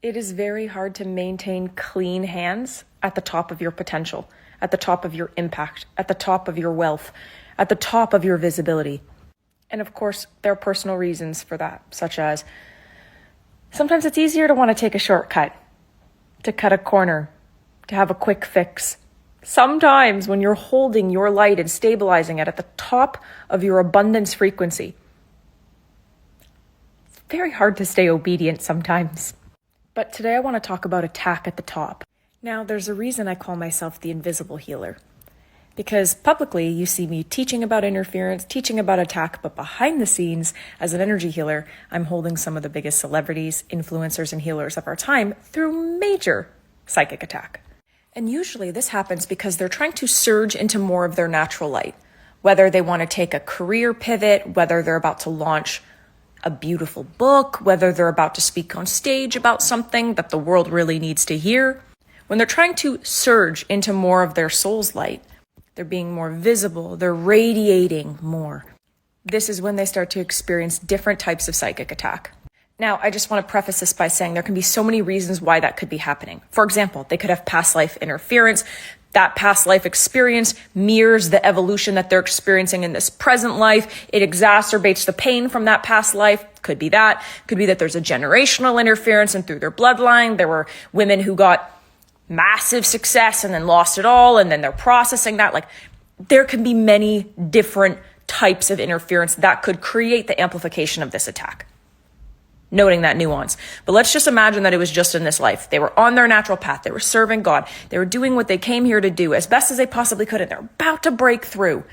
It is very hard to maintain clean hands at the top of your potential, at the top of your impact, at the top of your wealth, at the top of your visibility. And of course, there are personal reasons for that, such as sometimes it's easier to want to take a shortcut, to cut a corner, to have a quick fix. Sometimes when you're holding your light and stabilizing it at the top of your abundance frequency, it's very hard to stay obedient sometimes. But today I want to talk about attack at the top. Now, there's a reason I call myself the invisible healer. Because publicly, you see me teaching about interference, teaching about attack, but behind the scenes, as an energy healer, I'm holding some of the biggest celebrities, influencers, and healers of our time through major psychic attack. And usually this happens because they're trying to surge into more of their natural light. Whether they want to take a career pivot, whether they're about to launch a beautiful book, whether they're about to speak on stage about something that the world really needs to hear. When they're trying to surge into more of their soul's light, they're being more visible, they're radiating more. This is when they start to experience different types of psychic attack. Now, I just want to preface this by saying there can be so many reasons why that could be happening. For example, they could have past life interference. That past life experience mirrors the evolution that they're experiencing in this present life. It exacerbates the pain from that past life. Could be that. Could be that there's a generational interference and through their bloodline, there were women who got massive success and then lost it all, and then they're processing that. Like, there can be many different types of interference that could create the amplification of this attack. Noting that nuance. But let's just imagine that it was just in this life. They were on their natural path. They were serving God. They were doing what they came here to do as best as they possibly could, and they're about to break through.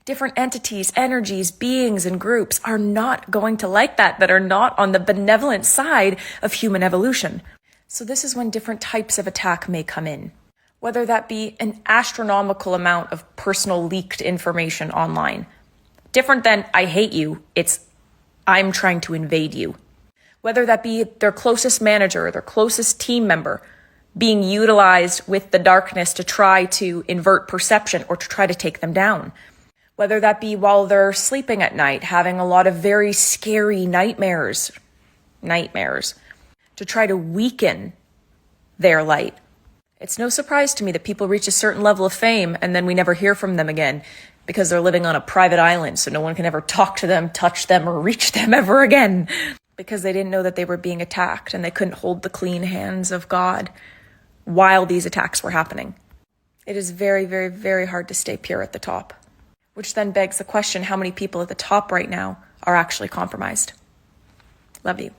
Different entities, energies, beings, and groups are not going to like that are not on the benevolent side of human evolution. So this is when different types of attack may come in. Whether that be an astronomical amount of personal leaked information online. Different than, I hate you, it's, I'm trying to invade you. Whether that be their closest manager or their closest team member being utilized with the darkness to try to invert perception or to try to take them down. Whether that be while they're sleeping at night, having a lot of very scary nightmares to try to weaken their light. It's no surprise to me that people reach a certain level of fame and then we never hear from them again because they're living on a private island, so no one can ever talk to them, touch them, or reach them ever again. Because they didn't know that they were being attacked and they couldn't hold the clean hands of God while these attacks were happening. It is very, very, very hard to stay pure at the top, which then begs the question, how many people at the top right now are actually compromised? Love you.